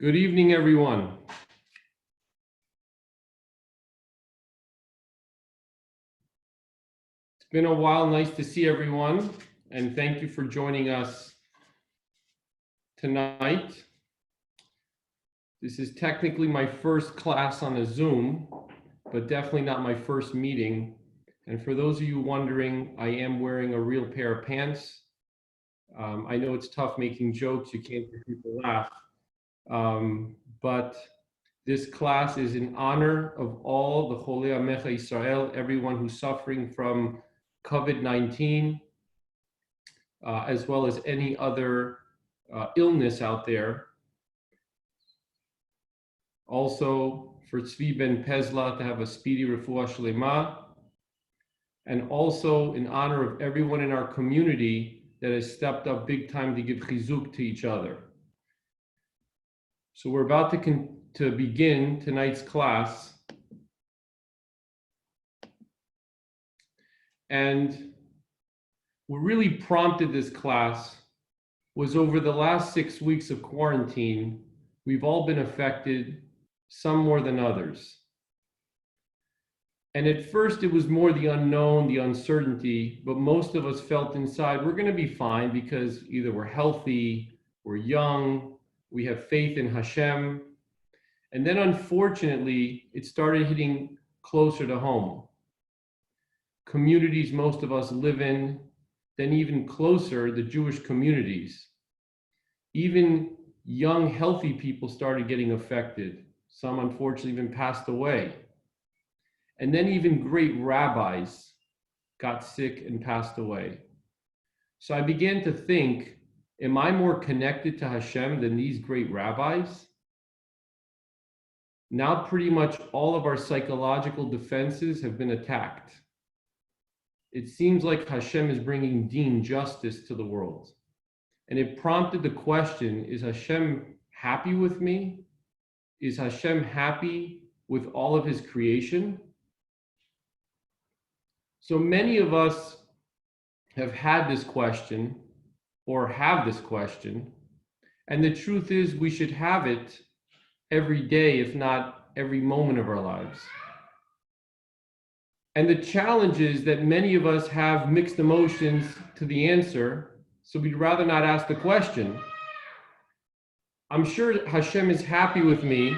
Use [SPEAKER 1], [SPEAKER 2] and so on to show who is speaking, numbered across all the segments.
[SPEAKER 1] Good evening, everyone. It's been a while. Nice to see everyone, and thank you for joining us tonight. This is technically my first class on a Zoom, but definitely not my first meeting. And for those of you wondering, I am wearing a real pair of pants. I know it's tough making jokes. You can't hear people laugh. But this class is in honor of all the Cholei Amecha Israel, everyone who's suffering from COVID-19, as well as any other illness out there. Also, for Tzvi Ben Pezla to have a speedy refuah shlema, and also in honor of everyone in our community that has stepped up big time to give chizuk to each other. So we're about to begin tonight's class. And what really prompted this class was over the last 6 weeks of quarantine, we've all been affected, some more than others. And at first it was more the unknown, the uncertainty, but most of us felt inside we're going to be fine because either we're healthy, we're young, we have faith in Hashem. And then unfortunately, it started hitting closer to home. Communities most of us live in, then even closer, the Jewish communities. Even young, healthy people started getting affected. Some unfortunately even passed away. And then even great rabbis got sick and passed away. So I began to think, am I more connected to Hashem than these great rabbis? Now pretty much all of our psychological defenses have been attacked. It seems like Hashem is bringing deen, justice, to the world. And it prompted the question, is Hashem happy with me? Is Hashem happy with all of his creation? So many of us have had this question or have this question. And the truth is we should have it every day, if not every moment of our lives. And the challenge is that many of us have mixed emotions to the answer, so we'd rather not ask the question. I'm sure Hashem is happy with me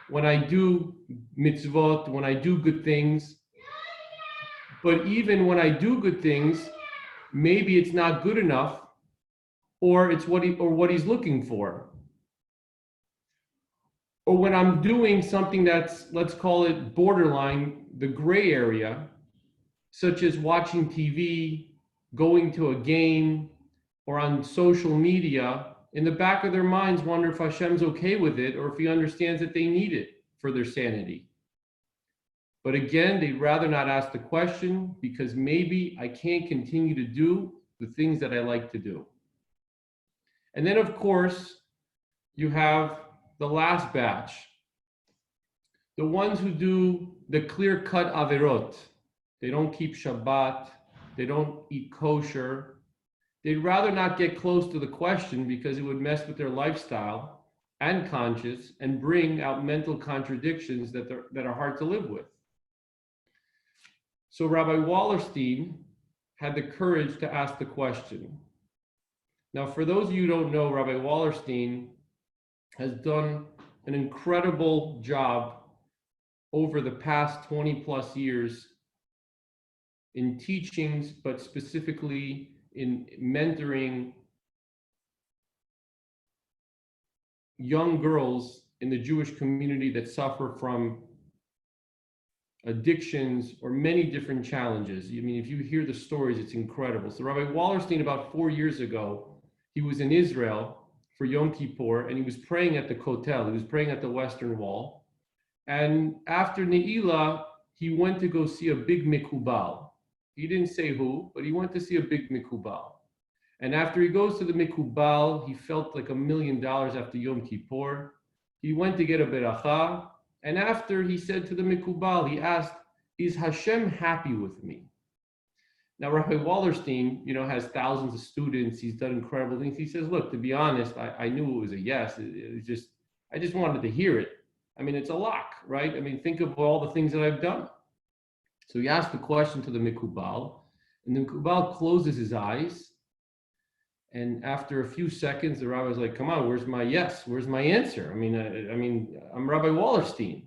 [SPEAKER 1] when I do mitzvot, when I do good things. But even when I do good things, maybe it's not good enough, or it's what he's looking for. Or when I'm doing something that's, let's call it borderline, the gray area, such as watching TV, going to a game, or on social media, in the back of their minds wonder if Hashem's okay with it or if he understands that they need it for their sanity. But again, they'd rather not ask the question because maybe I can't continue to do the things that I like to do. And then, of course, you have the last batch, the ones who do the clear-cut averot. They don't keep Shabbat, they don't eat kosher. They'd rather not get close to the question because it would mess with their lifestyle and conscience and bring out mental contradictions that are hard to live with. So Rabbi Wallerstein had the courage to ask the question. Now, for those of you who don't know, Rabbi Wallerstein has done an incredible job over the past 20 plus years in teachings, but specifically in mentoring young girls in the Jewish community that suffer from addictions or many different challenges. I mean, if you hear the stories, it's incredible. So Rabbi Wallerstein, about 4 years ago, he was in Israel for Yom Kippur, and he was praying at the Kotel. He was praying at the Western Wall. And after Ne'ilah, he went to go see a big mikubal. He didn't say who, but he went to see a big mikubal. And after he goes to the mikubal, he felt like $1 million after Yom Kippur. He went to get a beracha, and after he said to the mikubal, he asked, is Hashem happy with me? Now, Rabbi Wallerstein, has thousands of students. He's done incredible things. He says, look, to be honest, I knew it was a yes. It was just, I just wanted to hear it. I mean, it's a lock, right? I mean, think of all the things that I've done. So he asked the question to the Mikubal, and the Mikubal closes his eyes. And after a few seconds, the rabbi's like, come on, where's my yes? Where's my answer? I'm Rabbi Wallerstein.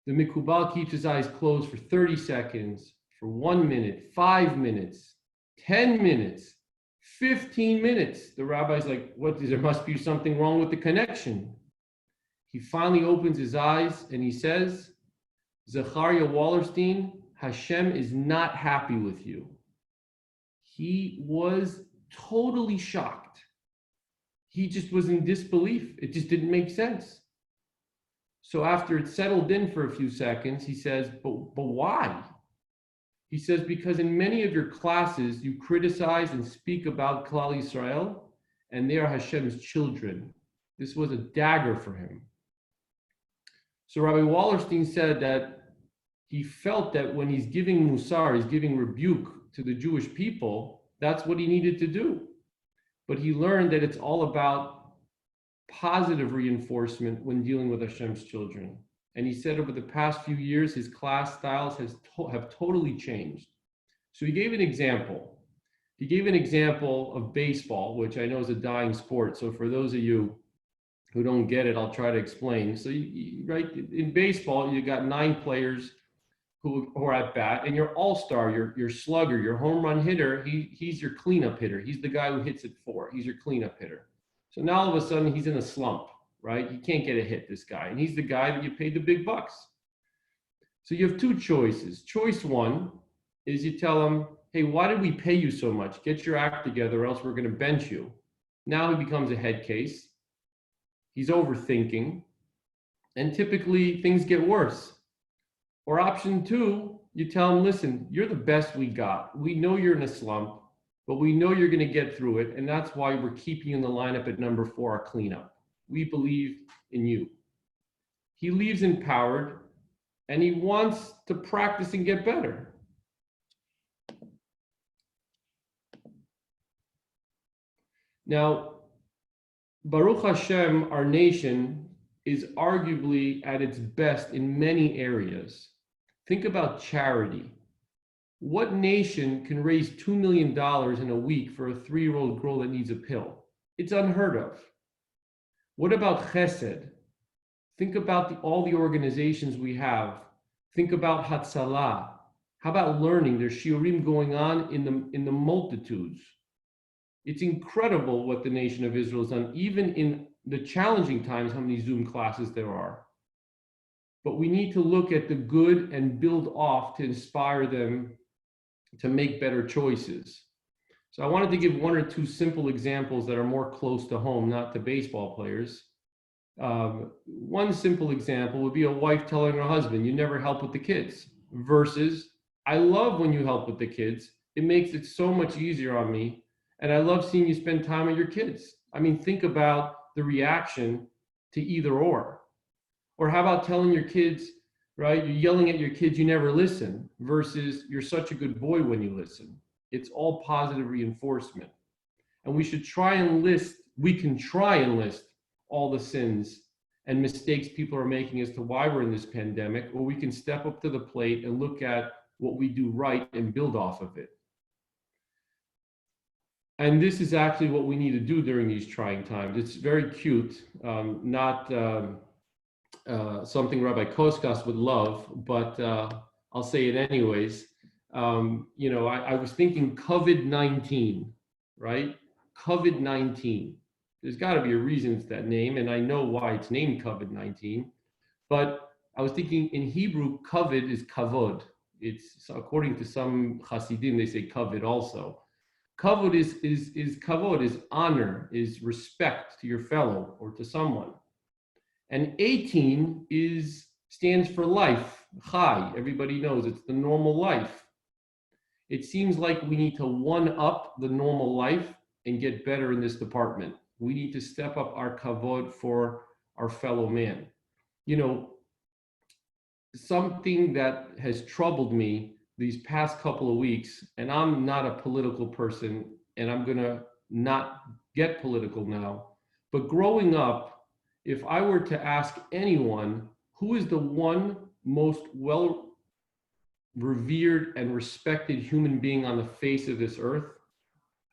[SPEAKER 1] The Mikubal keeps his eyes closed for 30 seconds, for 1 minute, 5 minutes, 10 minutes, 15 minutes. The rabbi's like, what? There must be something wrong with the connection. He finally opens his eyes and he says, Zechariah Wallerstein, Hashem is not happy with you. He was totally shocked. He just was in disbelief. It just didn't make sense. So after it settled in for a few seconds, he says, but why? He says, because in many of your classes, you criticize and speak about Klal Yisrael, and they are Hashem's children. This was a dagger for him. So Rabbi Wallerstein said that he felt that when he's giving musar, he's giving rebuke to the Jewish people, that's what he needed to do. But he learned that it's all about positive reinforcement when dealing with Hashem's children. And he said over the past few years, his class styles have totally changed. So he gave an example. He gave an example of baseball, which I know is a dying sport. So for those of you who don't get it, I'll try to explain. So right in baseball, you got 9 players who are at bat, and your all-star, your slugger, your home run hitter, he's your cleanup hitter. He's the guy who hits it 4. He's your cleanup hitter. So now all of a sudden he's in a slump, right? He can't get a hit, this guy. And he's the guy that you paid the big bucks. So you have 2 choices. Choice 1 is you tell him, hey, why did we pay you so much? Get your act together or else we're going to bench you. Now he becomes a head case. He's overthinking. And typically things get worse. Or option 2, you tell him, listen, you're the best we got. We know you're in a slump, but we know you're going to get through it. And that's why we're keeping you in the lineup at number 4, our cleanup. We believe in you. He leaves empowered and he wants to practice and get better. Now, Baruch Hashem, our nation, is arguably at its best in many areas. Think about charity. What nation can raise $2 million in a week for a 3-year-old girl that needs a pill? It's unheard of. What about chesed? Think about all the organizations we have. Think about Hatzalah. How about learning? There's shiurim going on in the multitudes. It's incredible what the nation of Israel has done, even in the challenging times, how many Zoom classes there are. But we need to look at the good and build off to inspire them to make better choices. So I wanted to give 1 or 2 simple examples that are more close to home, not to baseball players. One simple example would be a wife telling her husband, you never help with the kids, versus, I love when you help with the kids. It makes it so much easier on me. And I love seeing you spend time with your kids. I mean, think about the reaction to either or. Or how about telling your kids, right? You're yelling at your kids, you never listen, versus you're such a good boy when you listen. It's all positive reinforcement. And we can try and list all the sins and mistakes people are making as to why we're in this pandemic, or we can step up to the plate and look at what we do right and build off of it. And this is actually what we need to do during these trying times. It's very cute, not something Rabbi Koskas would love, but I'll say it anyways. I was thinking COVID-19, right? COVID-19. There's got to be a reason it's that name, and I know why it's named COVID-19. But I was thinking in Hebrew, kavod is kavod. It's, according to some Hasidim, they say kavod also. Kavod is kavod, is honor, is respect to your fellow or to someone. And 18 stands for life, chai. Everybody knows it's the normal life. It seems like we need to one-up the normal life and get better in this department. We need to step up our kavod for our fellow man. Something that has troubled me these past couple of weeks, and I'm not a political person, and I'm gonna not get political now, but growing up, if I were to ask anyone who is the one most well revered and respected human being on the face of this earth,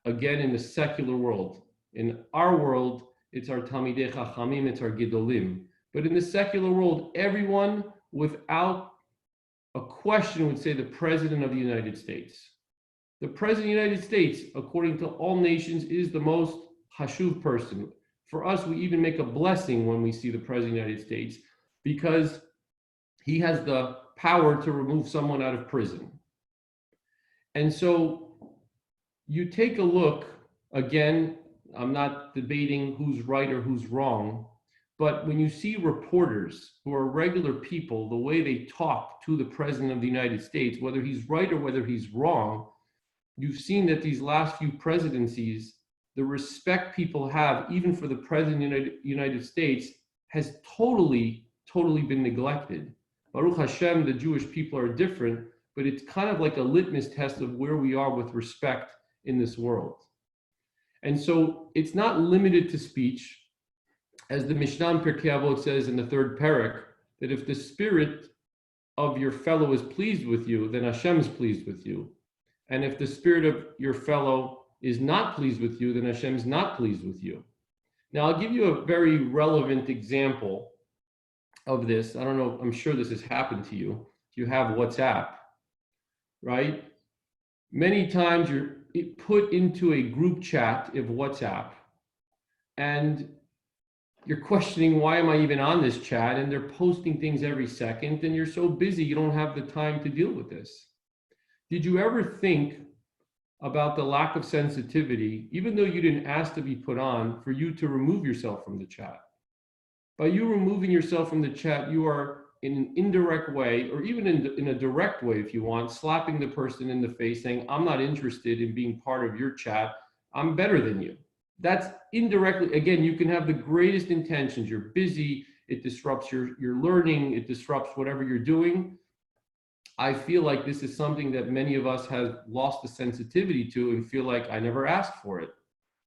[SPEAKER 1] again, in the secular world. In our world, it's our Talmidei Chachamim, it's our Gedolim. But in the secular world, everyone without a question would say the President of the United States. The President of the United States, according to all nations, is the most hashuv person. For us, we even make a blessing when we see the President of the United States because he has the power to remove someone out of prison. And so you take a look, again, I'm not debating who's right or who's wrong, but when you see reporters who are regular people, the way they talk to the President of the United States, whether he's right or whether he's wrong, you've seen that these last few presidencies, the respect people have, even for the President of the United States, has totally been neglected. Baruch Hashem, the Jewish people are different, but it's kind of like a litmus test of where we are with respect in this world. And so it's not limited to speech. As the Mishnah in Pirkei Avot says in the third parak, that if the spirit of your fellow is pleased with you, then Hashem is pleased with you. And if the spirit of your fellow is not pleased with you, then Hashem is not pleased with you. Now, I'll give you a very relevant example of this. I don't know, I'm sure this has happened to you. If you have WhatsApp, right? Many times you're put into a group chat of WhatsApp and you're questioning, why am I even on this chat? And they're posting things every second and you're so busy, you don't have the time to deal with this. Did you ever think about the lack of sensitivity, even though you didn't ask to be put on, for you to remove yourself from the chat? By you removing yourself from the chat, you are in an indirect way, or even in a direct way, if you want, slapping the person in the face, saying, I'm not interested in being part of your chat. I'm better than you. That's indirectly, again, you can have the greatest intentions. You're busy. It disrupts your learning. It disrupts whatever you're doing. I feel like this is something that many of us have lost the sensitivity to and feel like I never asked for it.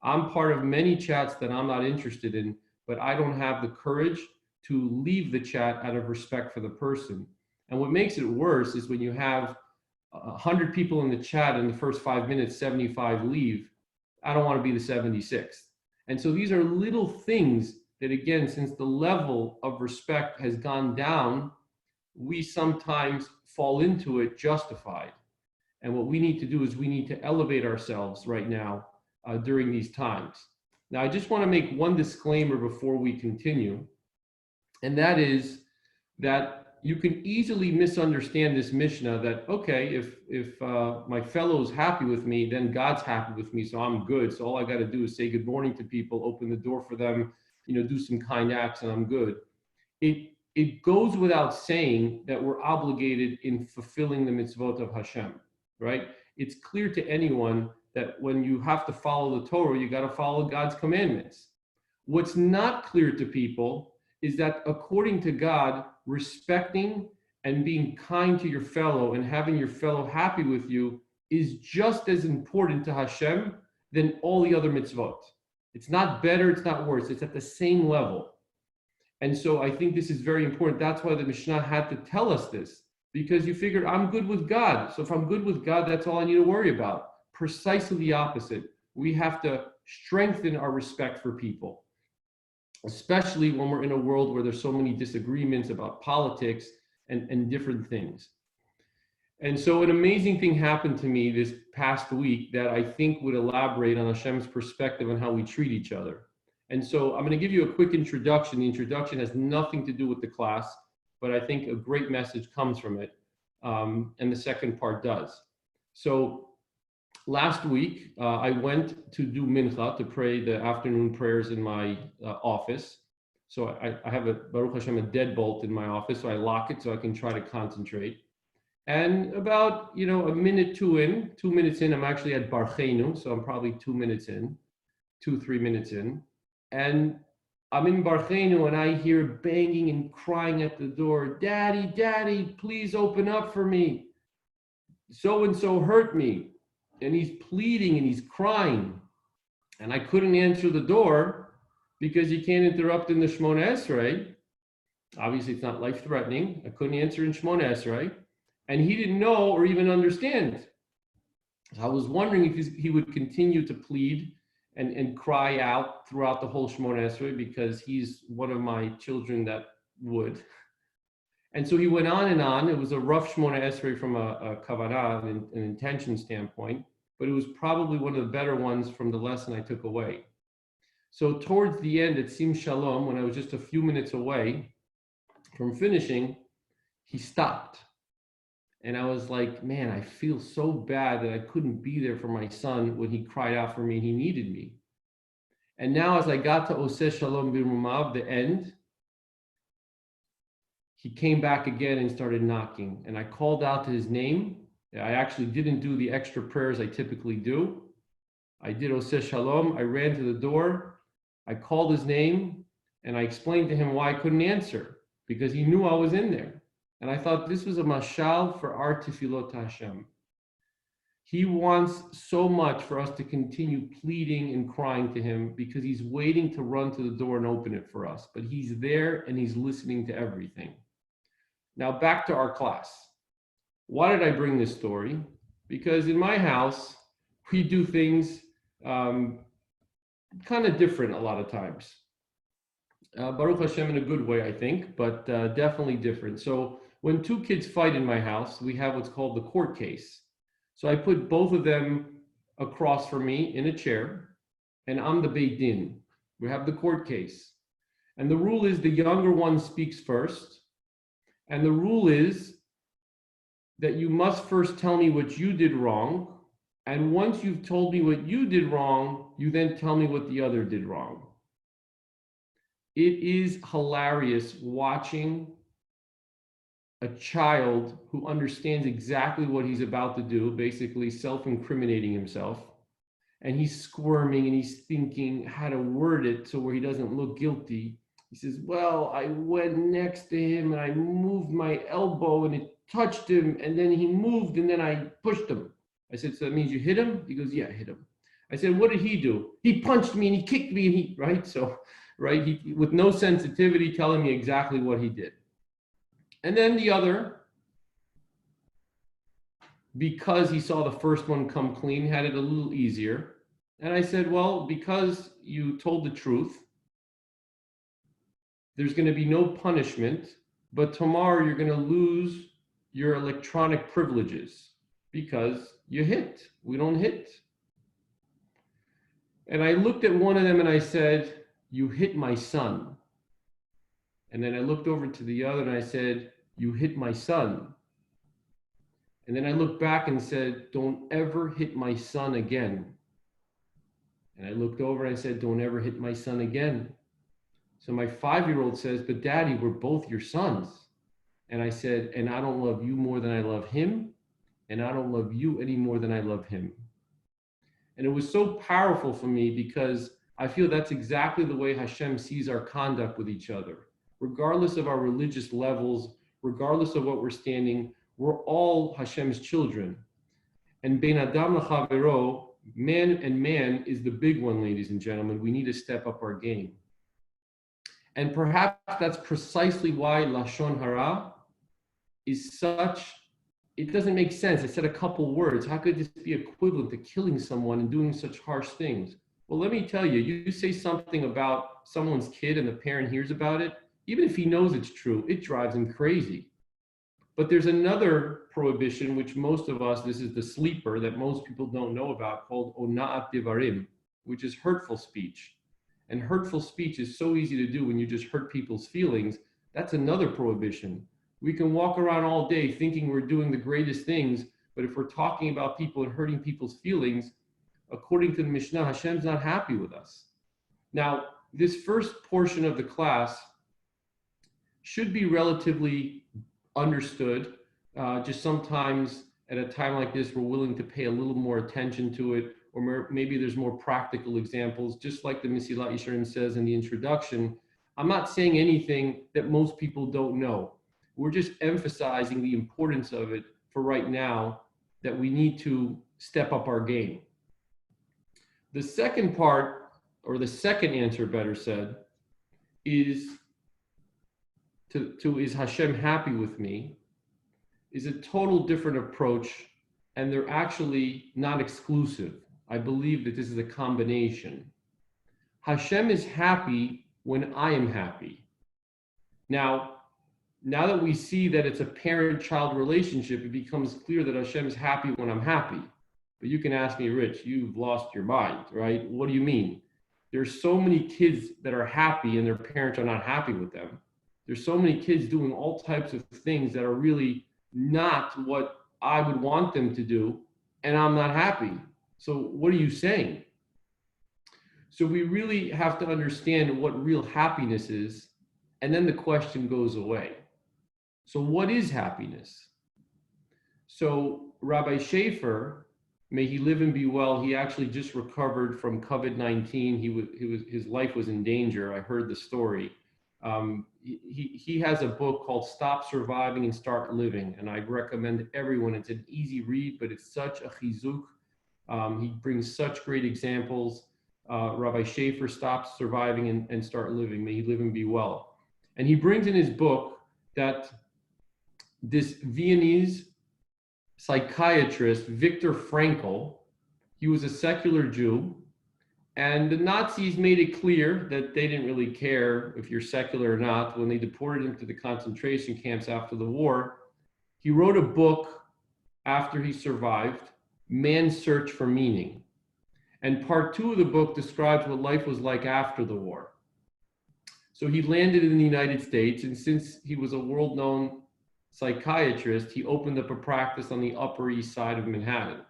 [SPEAKER 1] I'm part of many chats that I'm not interested in, but I don't have the courage to leave the chat out of respect for the person. And what makes it worse is when you have 100 people in the chat in the first 5 minutes, 75 leave. I don't want to be the 76th. And so these are little things that, again, since the level of respect has gone down, we sometimes fall into it justified. And what we need to do is we need to elevate ourselves right now during these times. Now, I just want to make one disclaimer before we continue, and that is that you can easily misunderstand this Mishnah that, okay, if my fellow is happy with me, then God's happy with me, so I'm good. So all I got to do is say good morning to people, open the door for them, do some kind acts, and I'm good. It goes without saying that we're obligated in fulfilling the mitzvot of Hashem, right? It's clear to anyone that when you have to follow the Torah, you got to follow God's commandments. What's not clear to people is that according to God, respecting and being kind to your fellow and having your fellow happy with you is just as important to Hashem than all the other mitzvot. It's not better, it's not worse, it's at the same level. And so I think this is very important. That's why the Mishnah had to tell us this, because you figure I'm good with God. So if I'm good with God, that's all I need to worry about. Precisely the opposite. We have to strengthen our respect for people, especially when we're in a world where there's so many disagreements about politics and different things. And so an amazing thing happened to me this past week that I think would elaborate on Hashem's perspective on how we treat each other. And so I'm going to give you a quick introduction. The introduction has nothing to do with the class, but I think a great message comes from it. And the second part does. So last week, I went to do mincha, to pray the afternoon prayers in my office. So I have Baruch Hashem, a deadbolt in my office, so I lock it so I can try to concentrate. And about, a minute, 2 minutes in, I'm actually at Barcheinu, so I'm probably 2 minutes in, 2-3 minutes in. And I'm in Barcheinu and I hear banging and crying at the door, Daddy, Daddy, please open up for me. So-and-so hurt me. And he's pleading and he's crying. And I couldn't answer the door because you can't interrupt in the Shmona Esrei. Obviously, it's not life-threatening. I couldn't answer in Shmona Esrei. And he didn't know or even understand. So I was wondering if he would continue to plead and cry out throughout the whole Shmona Esrei, because he's one of my children that would. And so he went on and on. It was a rough Shmona Esrei from a kavanah, an intention standpoint, but it was probably one of the better ones from the lesson I took away. So towards the end, it seemed Shalom, when I was just a few minutes away from finishing, he stopped. And I was like, man, I feel so bad that I couldn't be there for my son when he cried out for me and he needed me. And now as I got to Oseh Shalom Birumav, the end, he came back again and started knocking. And I called out to his name. I actually didn't do the extra prayers I typically do. I did Oseh Shalom. I ran to the door. I called his name and I explained to him why I couldn't answer, because he knew I was in there. And I thought this was a mashal for our tefillot Hashem. He wants so much for us to continue pleading and crying to him, because he's waiting to run to the door and open it for us. But he's there and he's listening to everything. Now back to our class. Why did I bring this story? Because in my house, we do things kind of different a lot of times. Baruch Hashem in a good way, I think, but definitely different. So when two kids fight in my house, we have what's called the court case. So I put both of them across from me in a chair, and I'm the Beit Din. We have the court case. And the rule is the younger one speaks first. And the rule is that you must first tell me what you did wrong. And once you've told me what you did wrong, you then tell me what the other did wrong. It is hilarious watching a child who understands exactly what he's about to do, basically self-incriminating himself, and he's squirming and he's thinking how to word it so where he doesn't look guilty. He says, well, I went next to him and I moved my elbow and it touched him, and then he moved and then I pushed him. I said, so that means you hit him? He goes, yeah, I hit him. I said, what did he do? He punched me and he kicked me and he, right? So, right, he, with no sensitivity, telling me exactly what he did. And then the other, because he saw the first one come clean, had it a little easier. And I said, well, because you told the truth, there's going to be no punishment, but tomorrow you're going to lose your electronic privileges because you hit. We don't hit. And I looked at one of them and I said, you hit my son. And then I looked over to the other and I said, you hit my son. And then I looked back and said, don't ever hit my son again. And I looked over and I said, don't ever hit my son again. So my 5-year-old says, but Daddy, we're both your sons. And I said, and I don't love you more than I love him. And I don't love you any more than I love him. And it was so powerful for me because I feel that's exactly the way Hashem sees our conduct with each other. Regardless of our religious levels, regardless of what we're standing, we're all Hashem's children. And Bein Adam L'Chavero, man and man, is the big one, ladies and gentlemen. We need to step up our game. And perhaps that's precisely why Lashon Hara is such, it doesn't make sense. I said a couple words. How could this be equivalent to killing someone and doing such harsh things? Well, let me tell you, you say something about someone's kid and the parent hears about it, even if he knows it's true, it drives him crazy. But there's another prohibition, which most of us, this is the sleeper that most people don't know about, called Ona'at Divarim, which is hurtful speech. And hurtful speech is so easy to do when you just hurt people's feelings. That's another prohibition. We can walk around all day thinking we're doing the greatest things, but if we're talking about people and hurting people's feelings, according to the Mishnah, Hashem's not happy with us. Now, this first portion of the class should be relatively understood. Just sometimes at a time like this, we're willing to pay a little more attention to it, or maybe there's more practical examples, just like the Mesilat Yesharim says in the introduction. I'm not saying anything that most people don't know. We're just emphasizing the importance of it for right now, that we need to step up our game. The second part or the second answer, better said, is is Hashem happy with me, is a total different approach, and they're actually not exclusive. I believe that this is a combination. Hashem is happy when I am happy. Now that we see that it's a parent-child relationship, it becomes clear that Hashem is happy when I'm happy. But you can ask me, Rich, you've lost your mind, right? What do you mean? There's so many kids that are happy and their parents are not happy with them. There's so many kids doing all types of things that are really not what I would want them to do, and I'm not happy. So what are you saying? So we really have to understand what real happiness is, and then the question goes away. So what is happiness? So Rabbi Schaefer, may he live and be well, he actually just recovered from COVID-19. His life was in danger. I heard the story. He has a book called Stop Surviving and Start Living, and I recommend everyone. It's an easy read, but it's such a chizuk. He brings such great examples. Rabbi Schaefer, Stop Surviving and Start Living. May he live and be well. And he brings in his book that this Viennese psychiatrist, Viktor Frankl, he was a secular Jew, and the Nazis made it clear that they didn't really care if you're secular or not. When they deported him to the concentration camps after the war, he wrote a book after he survived, Man's Search for Meaning. And part 2 of the book describes what life was like after the war. So he landed in the United States, and since he was a world-known psychiatrist, he opened up a practice on the Upper East Side of Manhattan.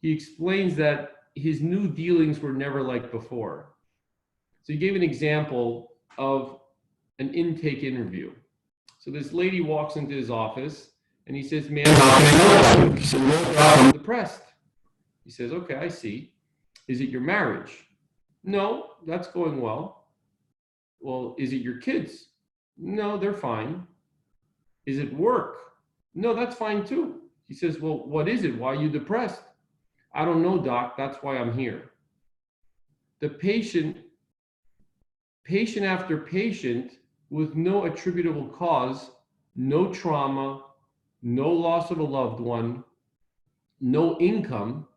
[SPEAKER 1] He explains that his new dealings were never like before. So he gave an example of an intake interview. So this lady walks into his office and he says, "Ma'am, how can I help you?" She said, "No, I'm depressed." He says, "Okay, I see. Is it your marriage?" "No, that's going well." "Well, is it your kids?" "No, they're fine." "Is it work?" "No, that's fine too." He says, "Well, what is it? Why are you depressed?" "I don't know, doc. That's why I'm here." The patient after patient, with no attributable cause, no trauma, no loss of a loved one, no income,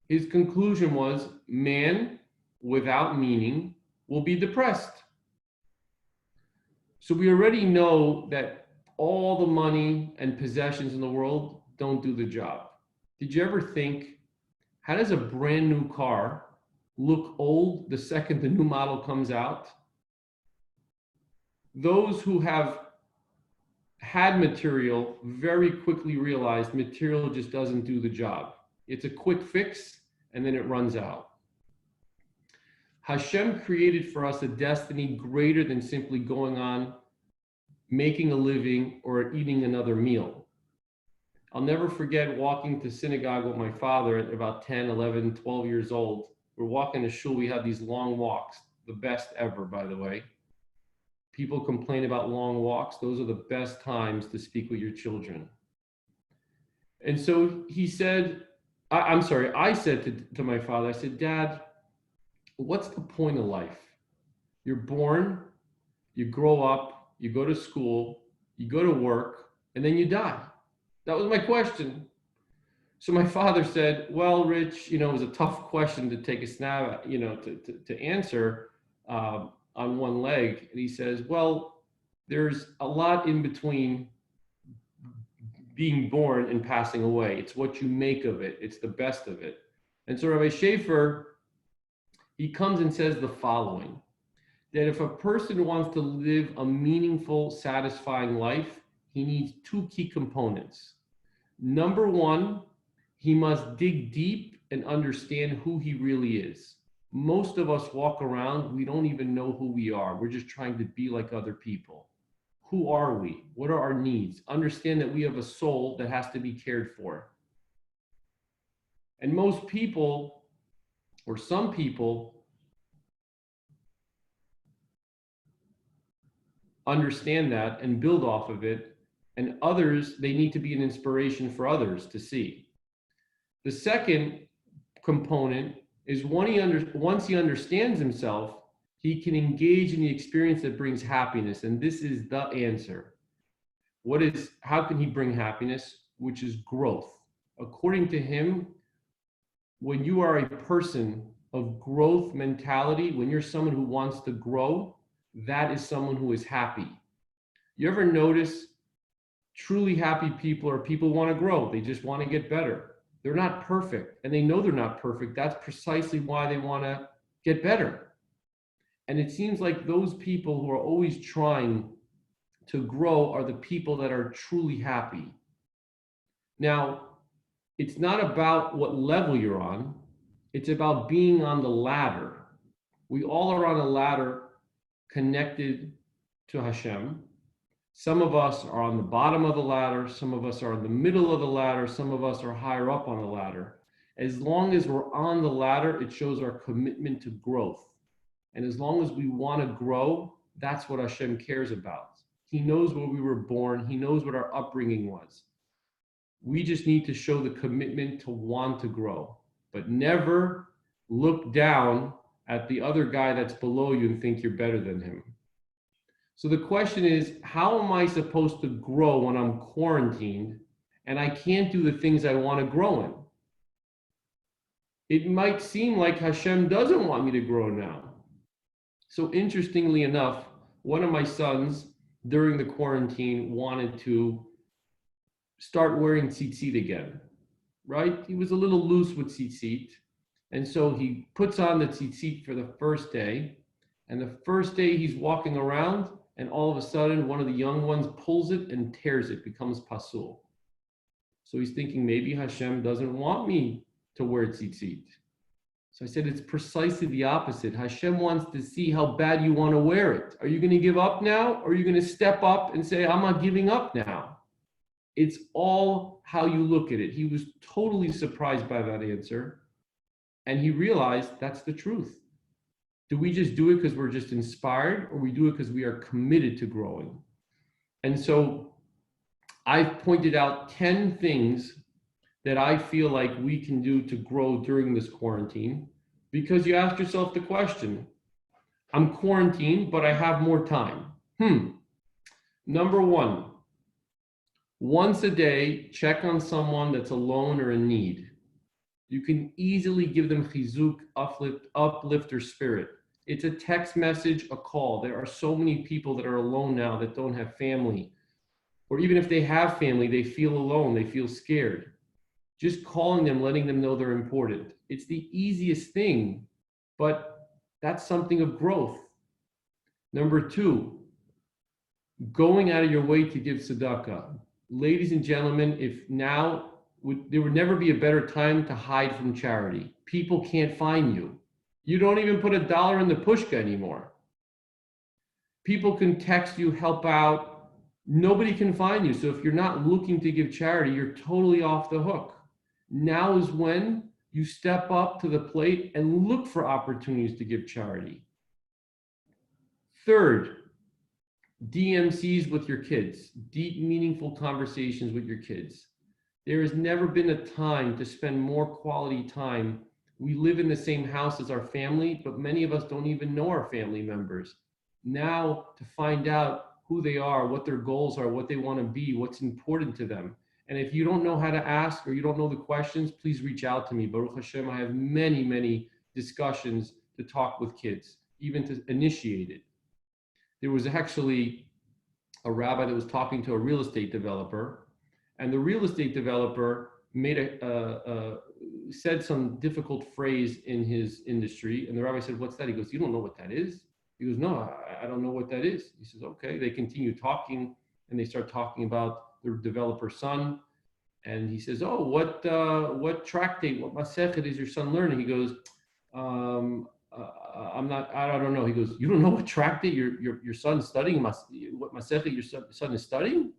[SPEAKER 1] his conclusion was, man without meaning will be depressed. So we already know that all the money and possessions in the world don't do the job. Did you ever think, how does a brand new car look old the second the new model comes out? Those who have had material very quickly realize material just doesn't do the job. It's a quick fix and then it runs out. Hashem created for us a destiny greater than simply going on, making a living, or eating another meal. I'll never forget walking to synagogue with my father at about 10, 11, 12 years old. We're walking to shul. We had these long walks, the best ever, by the way. People complain about long walks. Those are the best times to speak with your children. And so he said, I said to my father, I said, "Dad, what's the point of life? You're born, you grow up, you go to school, you go to work, and then you die." That was my question. So my father said, "Well, Rich, it was a tough question to take a snap at, to answer on one leg." And he says, "Well, there's a lot in between being born and passing away. It's what you make of it. It's the best of it." And so Rabbi Schaefer, he comes and says the following, that if a person wants to live a meaningful, satisfying life, he needs 2 key components. Number 1, he must dig deep and understand who he really is. Most of us walk around, we don't even know who we are. We're just trying to be like other people. Who are we? What are our needs? Understand that we have a soul that has to be cared for. And most people, or some people, understand that and build off of it, and others, they need to be an inspiration for others to see. The second component is once he understands himself, he can engage in the experience that brings happiness. And this is the answer. How can he bring happiness? Which is growth. According to him, when you are a person of growth mentality, when you're someone who wants to grow, that is someone who is happy. You ever notice truly happy people are people who want to grow? They just want to get better. They're not perfect, and they know they're not perfect. That's precisely why they want to get better. And it seems like those people who are always trying to grow are the people that are truly happy. Now, it's not about what level you're on, it's about being on the ladder. We all are on a ladder connected to Hashem. Some of us are on the bottom of the ladder, some of us are in the middle of the ladder, some of us are higher up on the ladder. As long as we're on the ladder, it shows our commitment to growth. And as long as we want to grow, that's what Hashem cares about. He knows where we were born, He knows what our upbringing was. We just need to show the commitment to want to grow, but never look down at the other guy that's below you and think you're better than him. So the question is, how am I supposed to grow when I'm quarantined and I can't do the things I want to grow in? It might seem like Hashem doesn't want me to grow now. So interestingly enough, one of my sons during the quarantine wanted to start wearing tzitzit again, right? He was a little loose with tzitzit. And so he puts on the tzitzit for the first day. And the first day he's walking around, and all of a sudden one of the young ones pulls it and tears it, becomes pasul. So he's thinking, maybe Hashem doesn't want me to wear tzitzit. So I said, it's precisely the opposite. Hashem wants to see how bad you want to wear it. Are you going to give up now? Or are you going to step up and say, I'm not giving up now? It's all how you look at it. He was totally surprised by that answer. And he realized that's the truth. Do we just do it because we're just inspired, or we do it because we are committed to growing? And so I've pointed out 10 things that I feel like we can do to grow during this quarantine, because you ask yourself the question, I'm quarantined, but I have more time. Number one, once a day, check on someone that's alone or in need. You can easily give them chizuk, uplift their spirit. It's a text message, a call. There are so many people that are alone now that don't have family. Or even if they have family, they feel alone, they feel scared. Just calling them, letting them know they're important. It's the easiest thing, but that's something of growth. Number two, going out of your way to give tzedakah. Ladies and gentlemen, there would never be a better time to hide from charity. People can't find you. You don't even put $1 in the pushka anymore. People can text you, help out. Nobody can find you. So if you're not looking to give charity, you're totally off the hook. Now is when you step up to the plate and look for opportunities to give charity. Third, DMCs with your kids, deep, meaningful conversations with your kids. There has never been a time to spend more quality time. We live in the same house as our family, but many of us don't even know our family members. Now to find out who they are, what their goals are, what they want to be, what's important to them. And if you don't know how to ask or you don't know the questions, please reach out to me. Baruch Hashem, I have many, many discussions to talk with kids, even to initiate it. There was actually a rabbi that was talking to a real estate developer, and the real estate developer said some difficult phrase in his industry, and the rabbi said, "What's that?" He goes, "You don't know what that is?" He goes, "No, I don't know what that is." He says, "Okay." They continue talking, and they start talking about the developer's son, and he says, "Oh, what tractate, what masechet is your son learning?" He goes, I don't know. He goes, "You don't know what tractate your son's studying, what masechet your son is studying?"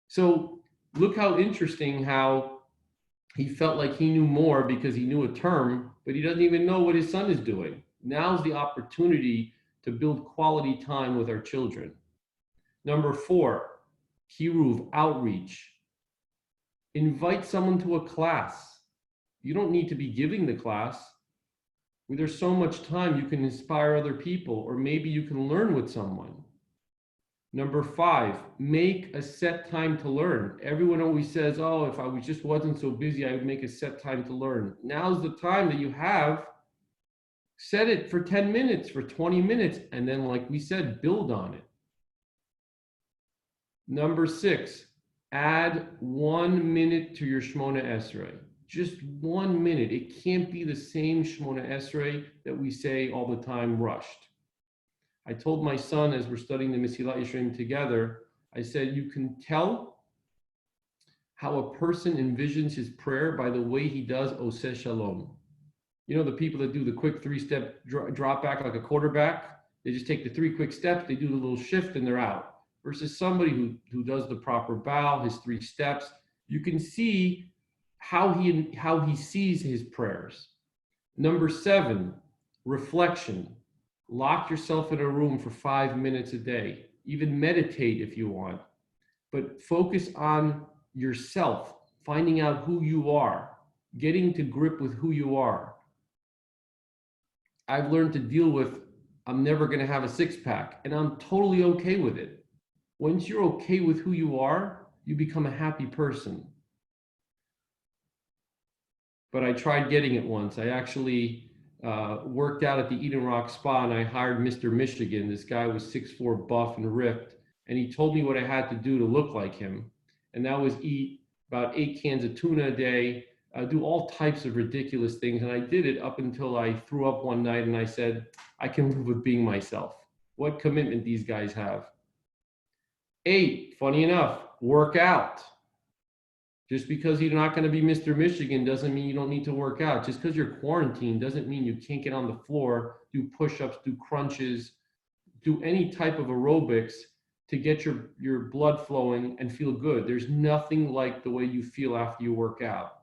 [SPEAKER 1] So look how interesting how he felt like he knew more because he knew a term, but he doesn't even know what his son is doing. Now's the opportunity to build quality time with our children. Number 4, kiruv, outreach. Invite someone to a class. You don't need to be giving the class. There's so much time you can inspire other people, or maybe you can learn with someone. Number 5, make a set time to learn. Everyone always says, oh, if I just wasn't so busy, I would make a set time to learn. Now's the time that you have. Set it for 10 minutes, for 20 minutes, and then, like we said, build on it. Number 6, add 1 minute to your Shmona Esrei. Just 1 minute. It can't be the same Shmona Esrei that we say all the time, rushed. I told my son as we're studying the Mesilat Yesharim together, I said, you can tell how a person envisions his prayer by the way he does Oseh Shalom. You know, the people that do the quick 3-step drop back like a quarterback, they just take the 3 quick steps, they do the little shift and they're out. Versus somebody who does the proper bow, his 3 steps, you can see how he sees his prayers. Number 7, reflection. Lock yourself in a room for 5 minutes a day. Even meditate if you want. But focus on yourself, finding out who you are, getting to grip with who you are. I've learned to deal with, I'm never going to have a 6-pack, and I'm totally okay with it. Once you're okay with who you are, you become a happy person. But I tried getting it once. I actually worked out at the Eden Rock Spa, and I hired Mr. Michigan. This guy was 6'4", buff and ripped, and he told me what I had to do to look like him, and that was eat about 8 cans of tuna a day, do all types of ridiculous things, and I did it up until I threw up one night, and I said, I can live with being myself. What commitment these guys have. 8, funny enough, work out. Just because you're not going to be Mr. Michigan doesn't mean you don't need to work out. Just because you're quarantined doesn't mean you can't get on the floor, do push-ups, do crunches, do any type of aerobics to get your blood flowing and feel good. There's nothing like the way you feel after you work out.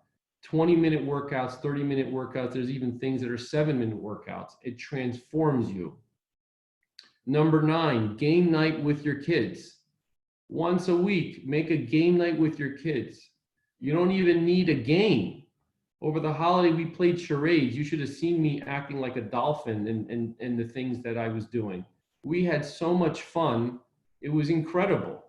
[SPEAKER 1] 20-minute workouts, 30-minute workouts, there's even things that are 7-minute workouts. It transforms you. Number 9, game night with your kids. Once a week, make a game night with your kids. You don't even need a game. Over the holiday, we played charades. You should have seen me acting like a dolphin and the things that I was doing. We had so much fun. It was incredible.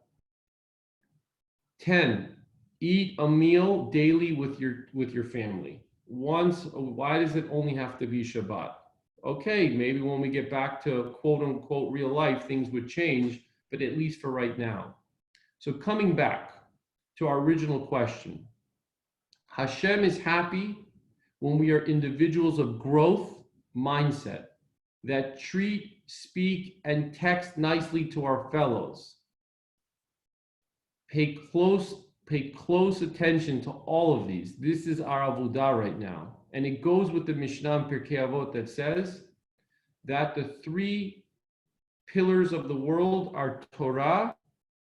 [SPEAKER 1] 10, eat a meal daily with your family. Why does it only have to be Shabbat? Okay, maybe when we get back to quote unquote real life, things would change, but at least for right now. So coming back to our original question, Hashem is happy when we are individuals of growth mindset that treat, speak, and text nicely to our fellows. Pay close attention to all of these. This is our avodah right now. And it goes with the Mishnah in Pirkei Avot that says that the 3 pillars of the world are Torah,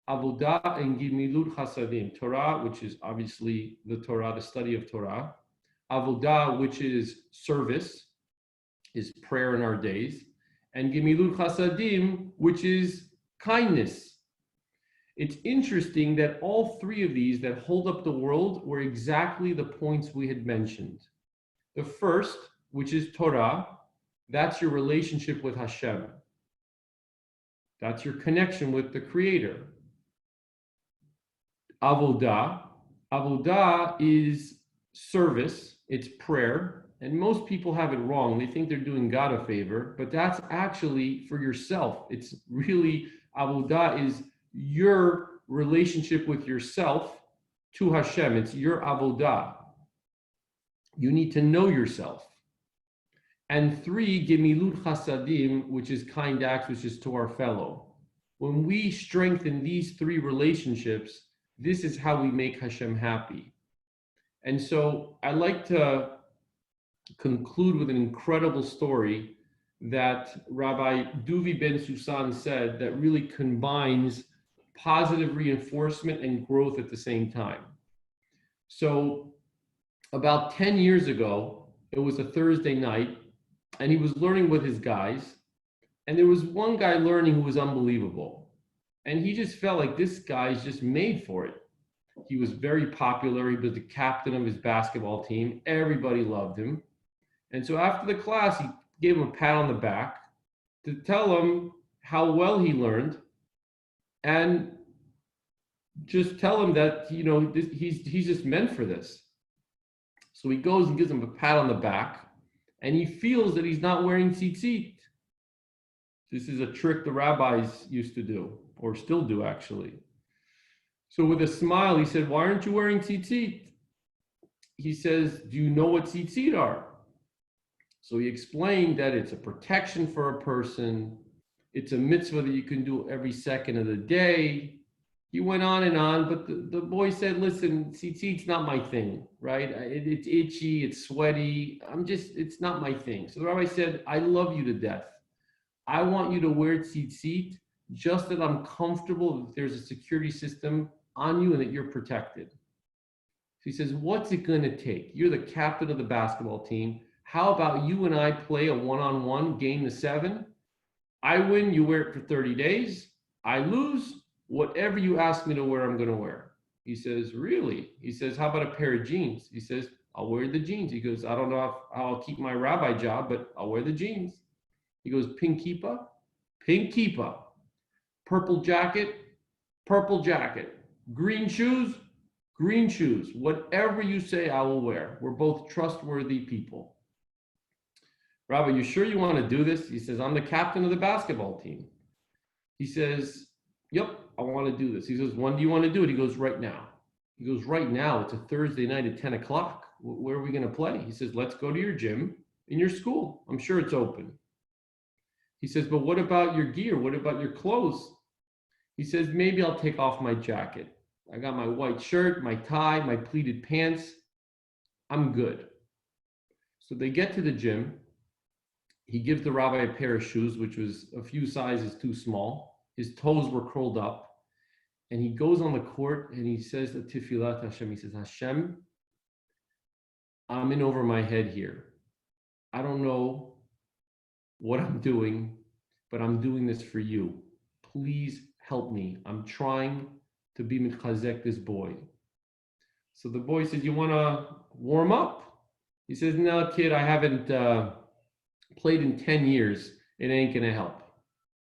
[SPEAKER 1] Avodah, and Gimilut Chasadim. Torah, which is obviously the Torah, the study of Torah. Avodah, which is service, is prayer in our days. And Gimilut Chasadim, which is kindness. It's interesting that all 3 of these that hold up the world were exactly the points we had mentioned. The first, which is Torah, that's your relationship with Hashem. That's your connection with the Creator. Avodah is service, it's prayer, and most people have it wrong. They think they're doing God a favor, but that's actually for yourself. It's really, Avodah is your relationship with yourself to Hashem. It's your Avodah. You need to know yourself. And 3, Gemilut Chasadim, which is kind acts, which is to our fellow. When we strengthen these 3 relationships, this is how we make Hashem happy. And so I like to conclude with an incredible story that Rabbi Duvi Ben Susan said that really combines positive reinforcement and growth at the same time. So about 10 years ago, it was a Thursday night, and he was learning with his guys, and there was one guy learning who was unbelievable. And he just felt like this guy's just made for it. He was very popular. He was the captain of his basketball team. Everybody loved him. And so after the class, gave him a pat on the back to tell him how well he learned, and just tell him that, he's just meant for this. So he goes and gives him a pat on the back, and he feels that he's not wearing tzitzit. This is a trick the rabbis used to do, or still do actually. So with a smile, he said, "Why aren't you wearing tzitzit?" He says, "Do you know what tzitzit are?" So he explained that it's a protection for a person. It's a mitzvah that you can do every second of the day. He went on, but the boy said, "Listen, tzitzit's not my thing, right? It's itchy, it's sweaty. It's not my thing." So the rabbi said, "I love you to death. I want you to wear tzitzit, just that I'm comfortable that there's a security system on you and that you're protected." So he says, "What's it going to take? You're the captain of the basketball team. How about you and I play a one-on-one game to 7? I win, you wear it for 30 days. I lose, whatever you ask me to wear, I'm going to wear." He says, "Really?" He says, "How about a pair of jeans?" He says, "I'll wear the jeans." He goes, "I don't know how I'll keep my rabbi job, but I'll wear the jeans." He goes, "Pink kippah, pink kippah, purple jacket, purple jacket, green shoes, green shoes. Whatever you say, I will wear. We're both trustworthy people." "Rabbi, you sure you want to do this?" He says, "I'm the captain of the basketball team." He says, "Yep, I want to do this." He says, "When do you want to do it?" He goes, "Right now." He goes, "Right now? It's a Thursday night at 10 o'clock. Where are we going to play?" He says, "Let's go to your gym in your school. I'm sure it's open." He says, "But what about your gear? What about your clothes?" He says, "Maybe I'll take off my jacket. I got my white shirt, my tie, my pleated pants. I'm good." So they get to the gym. He gives the rabbi a pair of shoes, which was a few sizes too small. His toes were curled up. And he goes on the court and he says the Tefillah to Hashem. He says, "Hashem, I'm in over my head here. I don't know what I'm doing, but I'm doing this for you. Please help me. I'm trying to be mitchazek this boy." So the boy said, "You want to warm up?" He says, "No, kid, I haven't played in 10 years. It ain't going to help."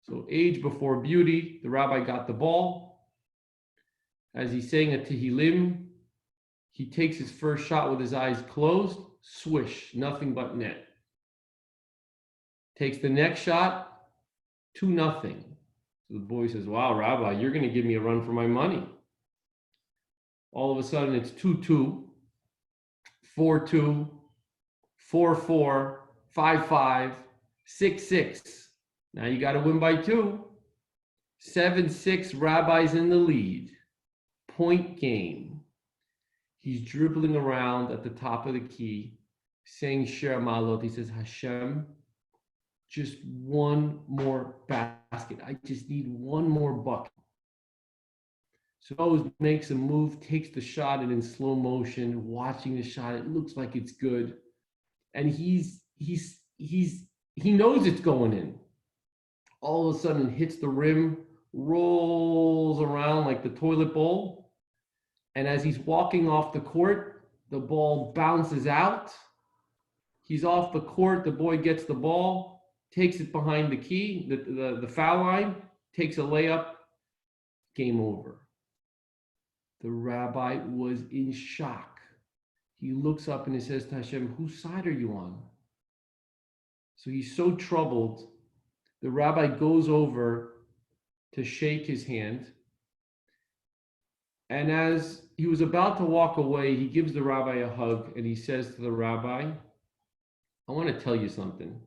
[SPEAKER 1] So age before beauty, the rabbi got the ball. As he's saying a Tehillim, he takes his first shot with his eyes closed. Swish, nothing but net. Takes the next shot, 2-0. So the boy says, "Wow, Rabbi, you're going to give me a run for my money." All of a sudden, it's 2-2, 4-2, 4-4, 5-5, 6-6. Now you got to win by 2. 7-6, Rabbi's in the lead. Point game. He's dribbling around at the top of the key, saying Shir Malot. He says, "Hashem, just one more basket. I just need one more bucket." So Oz makes a move, takes the shot, and in slow motion, watching the shot, it looks like it's good. And he knows it's going in. All of a sudden, it hits the rim, rolls around like the toilet bowl. And as he's walking off the court, the ball bounces out. He's off the court. The boy gets the ball, takes it behind the key, the foul line, takes a layup. Game over. The rabbi was in shock. He looks up and he says to Hashem, "Whose side are you on?" So he's so troubled. The rabbi goes over to shake his hand. And as he was about to walk away, he gives the rabbi a hug and he says to the rabbi, "I want to tell you something.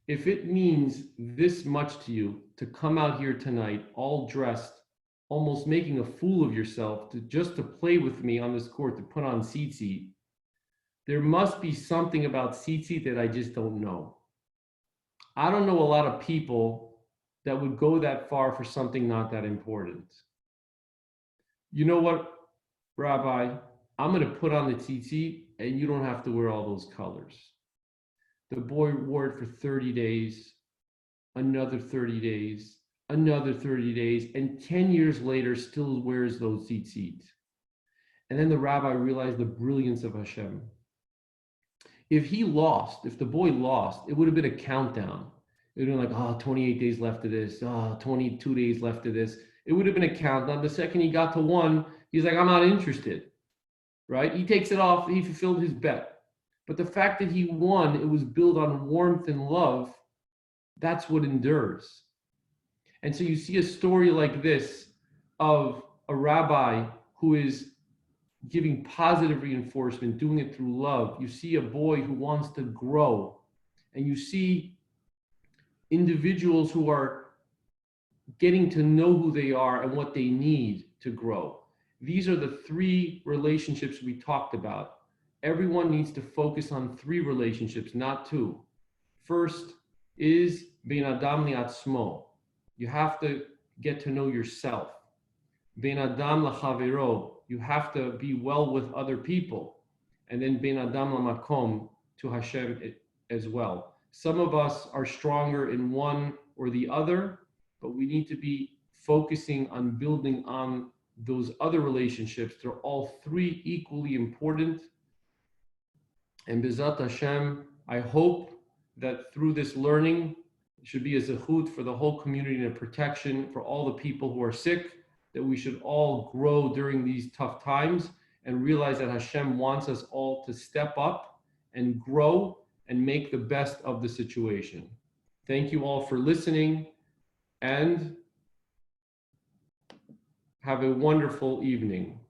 [SPEAKER 1] If it means this much to you to come out here tonight all dressed, almost making a fool of yourself just to play with me on this court, to put on tzitzit, there must be something about tzitzit that I just don't know. I don't know a lot of people that would go that far for something not that important. You know what, Rabbi? I'm going to put on the tzitzit and you don't have to wear all those colors." The boy wore it for 30 days, another 30 days, another 30 days, and 10 years later still wears those tzitzit. And then the rabbi realized the brilliance of Hashem. If he lost, if the boy lost, it would have been a countdown. It would have been like, oh, 28 days left of this. Oh, 22 days left of this. It would have been a countdown. The second he got to one, he's like, I'm not interested, right? He takes it off. He fulfilled his bet. But the fact that he won, it was built on warmth and love. That's what endures. And so you see a story like this of a rabbi who is giving positive reinforcement, doing it through love. You see a boy who wants to grow, and you see individuals who are getting to know who they are and what they need to grow. These are the three relationships we talked about. Everyone needs to focus on three relationships, not two. First is ben adam li'atzmo. You have to get to know yourself. Ben adam lachavero. You have to be well with other people. And then ben adam lamakom, to Hashem as well. Some of us are stronger in one or the other, but we need to be focusing on building on those other relationships. They're all three equally important. And Bezat Hashem, I hope that through this learning, it should be a zechut for the whole community and a protection for all the people who are sick, that we should all grow during these tough times and realize that Hashem wants us all to step up and grow and make the best of the situation. Thank you all for listening, and have a wonderful evening.